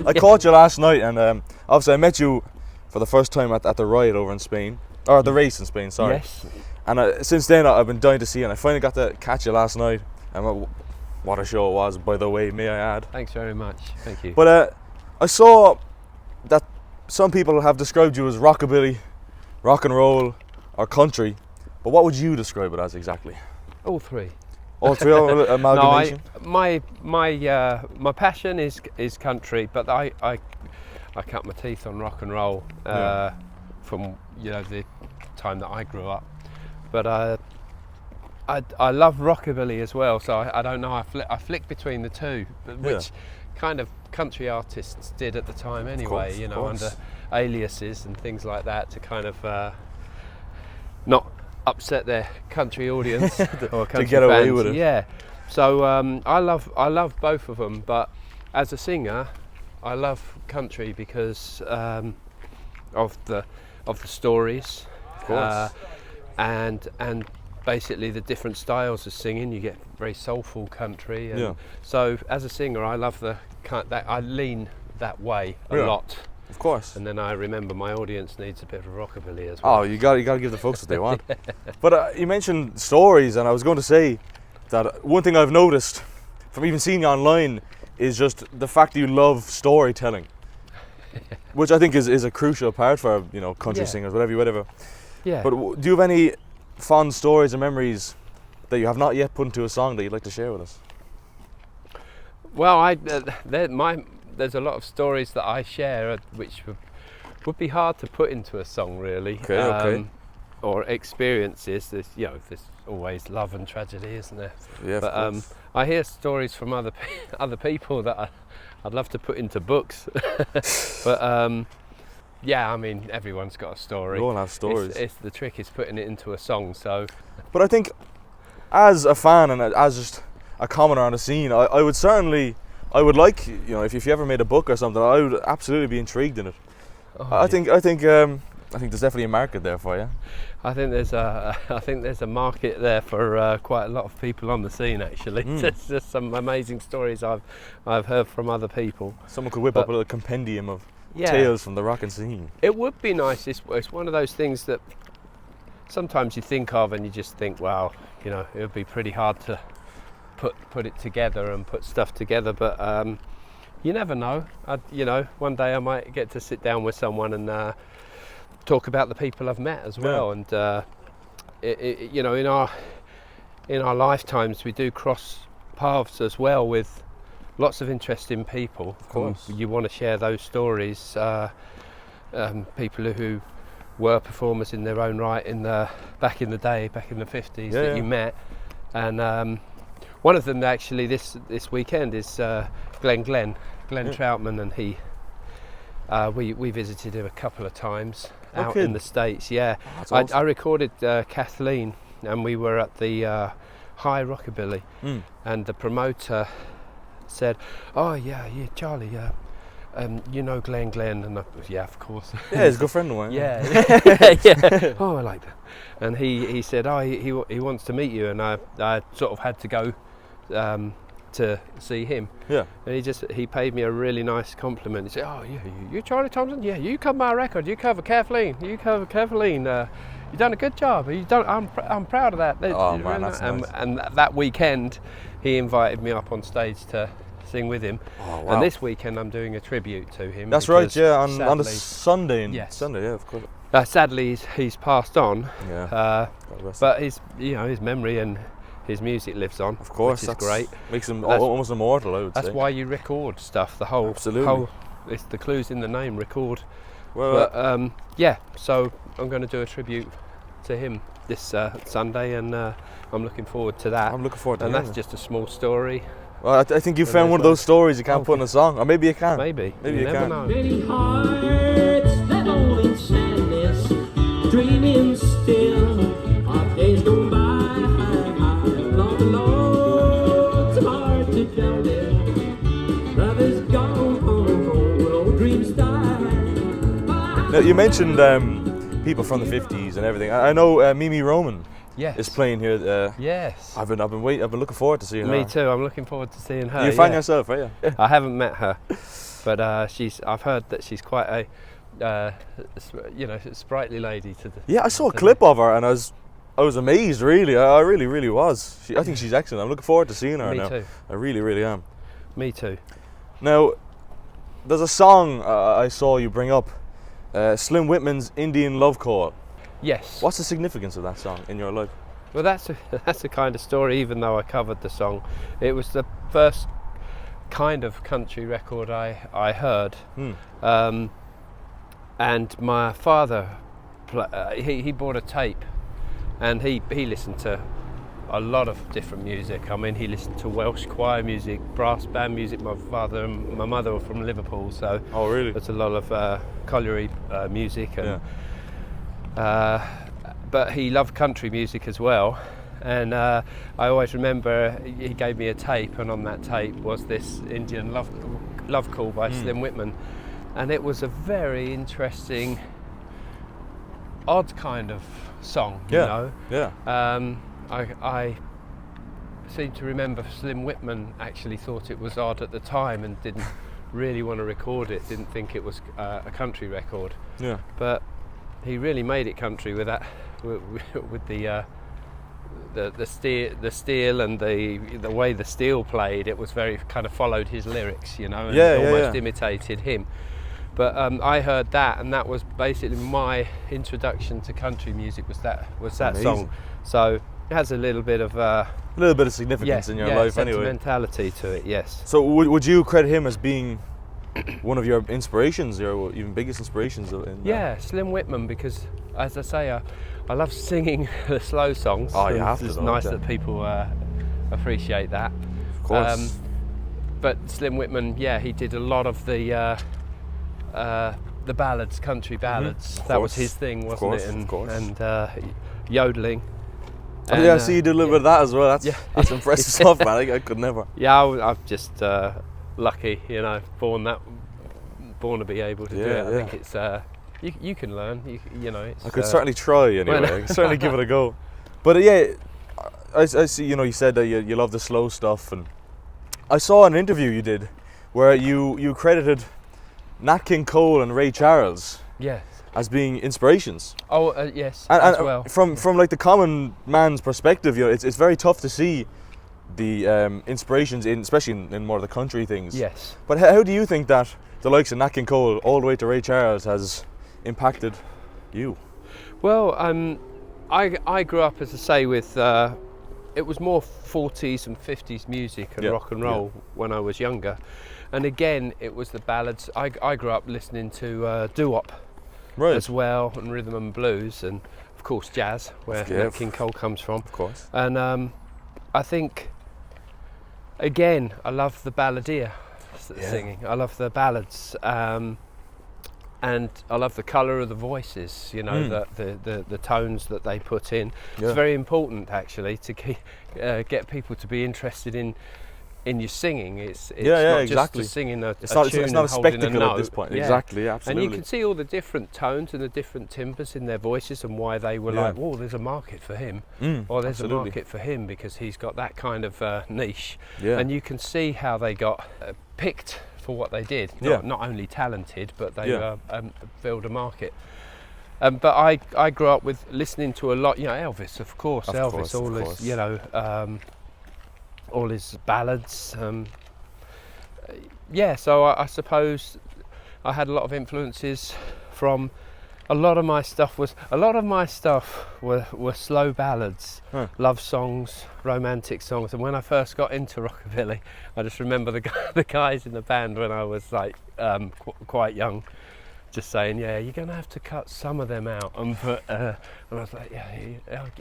I caught you last night, and obviously I met you for the first time at the ride over in Spain, or the race in Spain, sorry. Yes. And since then I've been dying to see you, and I finally got to catch you last night. And what a show it was, by the way, may I add. Thanks very much. Thank you. But I saw that some people have described you as rockabilly, rock and roll, or country. But what would you describe it as exactly? All three. All three, amalgamation? No, my passion is country, but I cut my teeth on rock and roll from the time that I grew up. But I love rockabilly as well, so I don't know. I flick between the two, which kind of country artists did at the time anyway. Under aliases and things like that to kind of not upset their country audience or country to get fans. away with it. Yeah. So I love both of them, but as a singer, I love country because of the stories, of course, and basically the different styles of singing. You get very soulful country, and so as a singer, I love that I lean that way a lot. Of course. And then I remember my audience needs a bit of rockabilly as well. Oh, you got to give the folks what they want. But you mentioned stories, and I was going to say that one thing I've noticed from even seeing you online is just the fact that you love storytelling, which I think is a crucial part for country singers, whatever. Yeah. But do you have any fond stories and memories that you have not yet put into a song that you'd like to share with us? Well, there's a lot of stories that I share which would be hard to put into a song, really. Okay. Or experiences. There's always love and tragedy, isn't there? Yeah. But I hear stories from other people that I'd love to put into books. But everyone's got a story. We all have stories. It's the trick is putting it into a song. So. But I think, as a fan and as just a commoner on the scene, I would like, if you ever made a book or something, I would absolutely be intrigued in it. I think there's definitely a market there for you. I think there's a market there for quite a lot of people on the scene. Actually, there's just some amazing stories I've heard from other people. Someone could whip up a little compendium of tales from the rockin' scene. It would be nice. It's one of those things that sometimes you think of and you just think, wow, it would be pretty hard to put it together and put stuff together, but you never know. One day I might get to sit down with someone and talk about the people I've met as well. And in our lifetimes we do cross paths as well with lots of interesting people. Of course, you want to share those stories. People who were performers in their own right back in the day, back in the 50s that you met, and one of them actually this weekend is Glenn Troutman, and he we visited him a couple of times out in the States. Yeah, awesome. I recorded Kathleen, and we were at the High Rockabilly, and the promoter said, "Oh yeah, Charlie, Glenn," and of course. Yeah, he's a good friend of mine. Yeah. Oh, I like that. And he said, "Oh, he wants to meet you," and I sort of had to go to see him. Yeah. And he paid me a really nice compliment. He said, "Oh yeah, you Charlie Thompson? Yeah, you cover my record. You cover Kathleen. You've done a good job. I'm proud of that." Oh man, that's nice. And that weekend, he invited me up on stage to sing with him. Oh, wow. And this weekend I'm doing a tribute to him. That's right, yeah, on the Sunday. Yes. Sunday, yeah, of course. Sadly, he's passed on. Yeah. But his memory and his music lives on. Of course, which is great. Makes him almost immortal, I would say. That's why you record stuff. Absolutely. It's the clues in the name. Record. Well, but so I'm going to do a tribute to him this Sunday, and I'm looking forward to that. I'm looking forward to that. And that's just a small story. Well, I think you found one of those stories you can't put in a song, or maybe you can. Maybe you never can. know. Many hearts that all in sadness, dreaming still. Our days go by, long alone, it's hard to tell it. Love is gone, old dreams die. Now, you mentioned people from the 50s and everything. I know Mimi Roman. Yes. Is playing here. Yes. I've been looking forward to seeing her. Me too. I'm looking forward to seeing her. You find yourself, are you? I haven't met her. But I've heard that she's quite a sprightly lady to the. Yeah, I saw a clip of her and I was amazed. Really, I really was. I think she's excellent. I'm looking forward to seeing her Me now. too. I really am. Me too. Now, there's a song I saw you bring up, Slim Whitman's Indian Love Call. Yes. What's the significance of that song in your life? Well, that's a kind of story. Even though I covered the song, it was the first kind of country record I heard. And my father, he bought a tape, and he listened to a lot of different music. I mean, he listened to Welsh choir music, brass band music. My father and my mother were from Liverpool, so oh really? There's a lot of colliery music, and but he loved country music as well. And I always remember he gave me a tape, and on that tape was this Indian Love Call by Slim Whitman, and it was a very interesting, odd kind of song. You know? Yeah. I seem to remember Slim Whitman actually thought it was odd at the time and didn't really want to record it. Didn't think it was a country record. Yeah. But he really made it country with that, with the steel and the way the steel played. It was very kind of followed his lyrics, and almost imitated him. But I heard that, and that was basically my introduction to country music. Was that song? So it has a little bit of significance in your life, anyway. Sentimentality to it, yes. So would you credit him as being one of your inspirations, your even biggest inspirations? Slim Whitman, because as I say, I love singing the slow songs. Oh, you have to. It's nice that people appreciate that. Of course. But Slim Whitman, he did a lot of the ballads, country ballads. That was his thing, wasn't it? Of course. And yodeling. And, I see you do a little bit of that as well. That's impressive stuff, man. I could never. Yeah, I'm just lucky, born to be able to do it. I think it's you can learn. It's, I could certainly try anyway. I could certainly give it a go. But I see. You said that you love the slow stuff, and I saw an interview you did where you credited Nat King Cole and Ray Charles. Yes. As being inspirations. Oh yes, and as well. From like the common man's perspective, it's very tough to see the inspirations especially in more of the country things. Yes. But how do you think that the likes of Nat King Cole all the way to Ray Charles has impacted you? Well, I grew up, as I say, with it was more 40s and 50s music and rock and roll when I was younger, and again it was the ballads. I grew up listening to doo-wop. Right. As well, and rhythm and blues, and of course jazz, where Nat King Cole comes from. Of course. And I think, again, I love the balladeer singing. I love the ballads, and I love the colour of the voices. The tones that they put in. Yeah. It's very important, actually, to get people to be interested in your singing. It's not exactly. just singing a tune. It's not a spectacle at this point. Yeah. Exactly, absolutely. And you can see all the different tones and the different timbres in their voices, and why they were like, "Oh, there's a market for him," or "There's a market for him because he's got that kind of niche." Yeah. And you can see how they got picked for what they did. Not only talented, but they filled a market. But I grew up with listening to a lot. Elvis, of course. All his ballads. So I suppose I had a lot of influences from a lot of my stuff were slow ballads, love songs, romantic songs. And when I first got into rockabilly, I just remember the guys in the band when I was like quite young, just saying, you're going to have to cut some of them out and put. And I was like,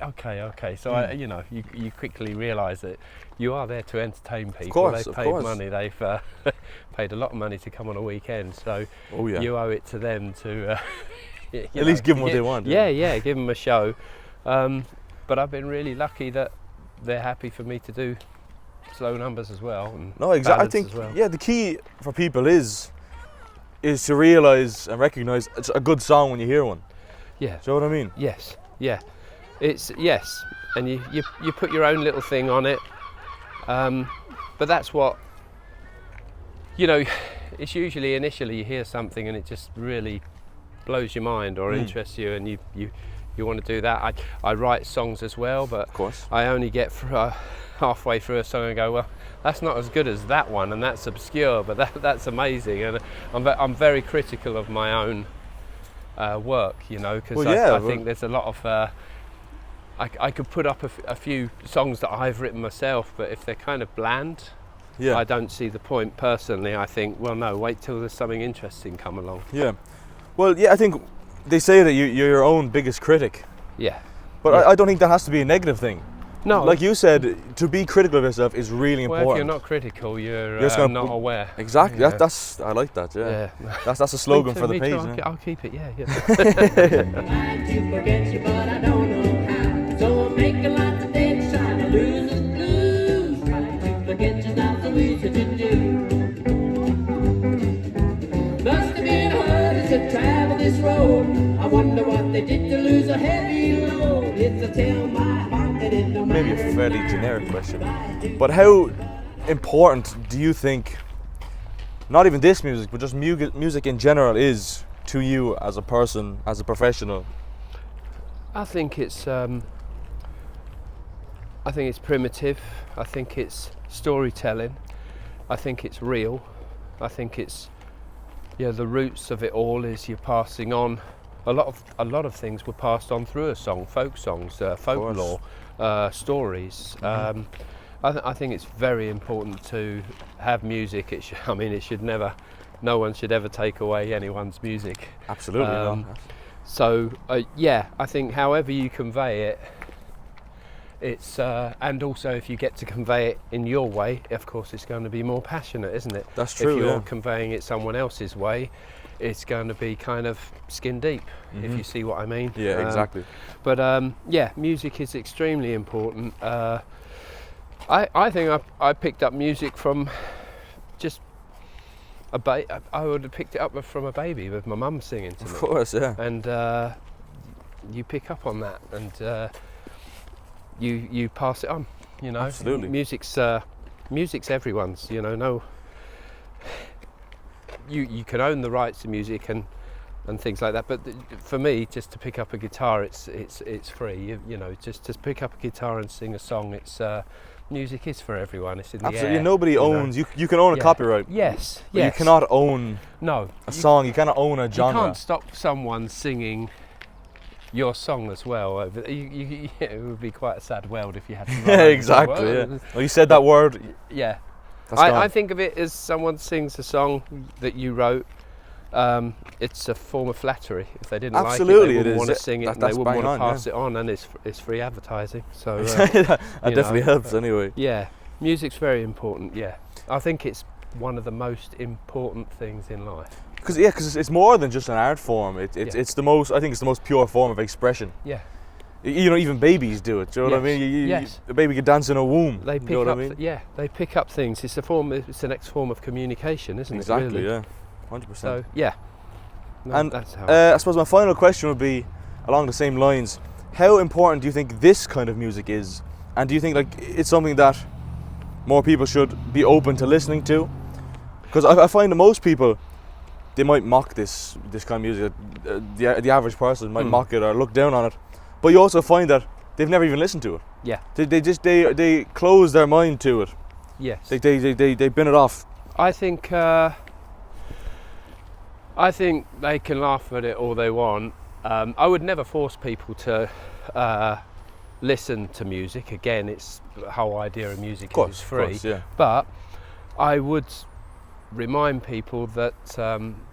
okay. So you quickly realise that you are there to entertain people. Of course, they've paid money. They've paid a lot of money to come on a weekend. So you owe it to them to at least give them what they want. Give them a show. But I've been really lucky that they're happy for me to do slow numbers as well. No, exactly. I think the key for people is to realise and recognise it's a good song when you hear one. Yeah. Do you know what I mean? Yes. Yeah. It's and you put your own little thing on it. But that's what it's usually initially you hear something and it just really blows your mind or interests you, and you want to do that. I write songs as well, but Of course. I only get halfway through a song and go, well, that's not as good as that one, and that's obscure, but that's amazing. And I'm very critical of my own work, you know, because I think there's a lot of I could put up a few songs that I've written myself, but if they're kind of bland, I don't see the point personally. I think, well, no, wait till there's something interesting come along. Yeah. Well, yeah, I think they say that you're your own biggest critic. Yeah. But I don't think that has to be a negative thing. No. Like you said, to be critical of yourself is really important. Well, if you're not critical, you're not aware. Exactly. Yeah. That's I like that. Yeah. That's a slogan for the page. I'll keep it. Yeah. Trying to forget you, but I don't know how. So I make a lot of things, trying to lose the blues. Trying to forget you's not so easy to do. Must have been hard to travel this road. I wonder what they did to lose a heavy load. It's a tale my heart that it no matter. Maybe a fairly generic question, but how important do you think, not even this music, but just music in general, is to you as a person, as a professional? I think it's primitive. I think it's storytelling. I think it's real. I think it's the roots of it all is you're passing on. A lot of things were passed on through a song, folk songs, folklore, stories. I think it's very important to have music. It should never, no one should ever take away anyone's music. Absolutely not. So I think however you convey it, it's and also if you get to convey it in your way, of course it's going to be more passionate, isn't it? That's true. If you're conveying it someone else's way, it's going to be kind of skin deep, if you see what I mean. Yeah, exactly. But music is extremely important. I think I picked up music from just I would have picked it up from a baby with my mum singing to me. Of course, yeah. And you pick up on that, and you pass it on. You know, Absolutely. Music's everyone's. You know, no. You can own the rights to music and things like that, but for me, just to pick up a guitar, it's free. You know, just to pick up a guitar and sing a song, it's music is for everyone. It's in the Absolutely. air. Nobody owns. You can own a copyright. Yes. But you cannot own a song. You cannot own a genre. You can't stop someone singing your song as well. It would be quite a sad world if you had to. Yeah, exactly. Yeah. Well, you said that word. Yeah. That's I gone. think of it as someone sings a song that you wrote. It's a form of flattery. If they didn't Absolutely, like it, they it wouldn't is. want to sing it, and they That's wouldn't bang want to on, pass it on, and it's free advertising. So that definitely helps anyway. yeah, music's very important. Yeah, I think it's one of the most important things in life. Because it's more than just an art form. It's the most. I think it's the most pure form of expression. Yeah. You know, even babies do it. Do you know what I mean? Yes. A baby can dance in a womb. They pick you know up. what I mean? They pick up things. It's the next form of communication, isn't Exactly. it? Really? Yeah. 100%. So yeah. No, And that's how I suppose my final question would be along the same lines. How important do you think this kind of music is? And do you think it's something that more people should be open to listening to? Because I find that most people, they might mock this kind of music. The average person might mock it or look down on it. But you also find that they've never even listened to it. Yeah. They close their mind to it. Yes. They bin it off. I think they can laugh at it all they want. I would never force people to listen to music. Again, it's the whole idea of music is free. Of course, yeah. But I would remind people that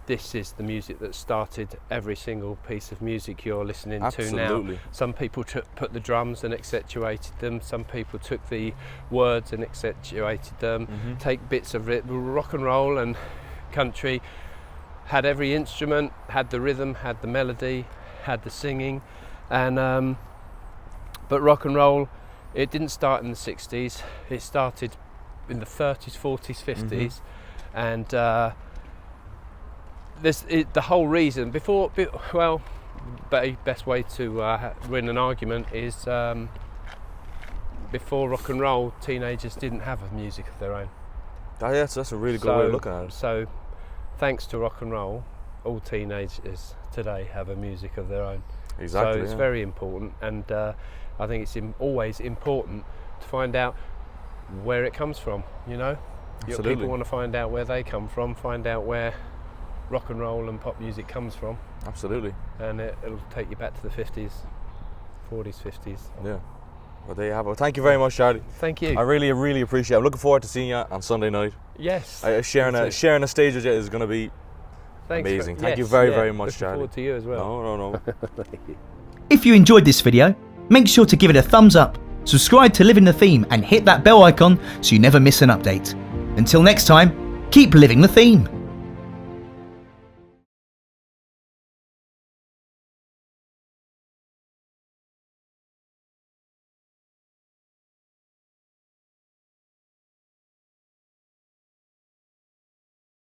this is the music that started every single piece of music you're listening to now. Absolutely. Some people put the drums and accentuated them. Some people took the words and accentuated them. Take bits of it. Rock and roll and country had every instrument, had the rhythm, had the melody, had the singing, and but rock and roll, it didn't start in the 60s. It started in the 30s, 40s, 50s, and the whole reason best way to win an argument is before rock and roll, teenagers didn't have a music of their own. That's a really good way of looking at it. So thanks to rock and roll, all teenagers today have a music of their own. Exactly. So it's very important, and I think it's always important to find out where it comes from. You know, Absolutely. People want to find out where they come from, find out where rock and roll and pop music comes from. Absolutely. And it'll take you back to the 50s, 40s, 50s. Yeah. Well, there you have it. Well, thank you very much, Charlie. Thank you. I really, really appreciate it. I'm looking forward to seeing you on Sunday night. Yes. Sharing a stage with you is going to be amazing. Thank you very, very much, Looking Charlie. forward to you as well. No. If you enjoyed this video, make sure to give it a thumbs up, subscribe to Living the Theme and hit that bell icon so you never miss an update. Until next time, keep living the theme.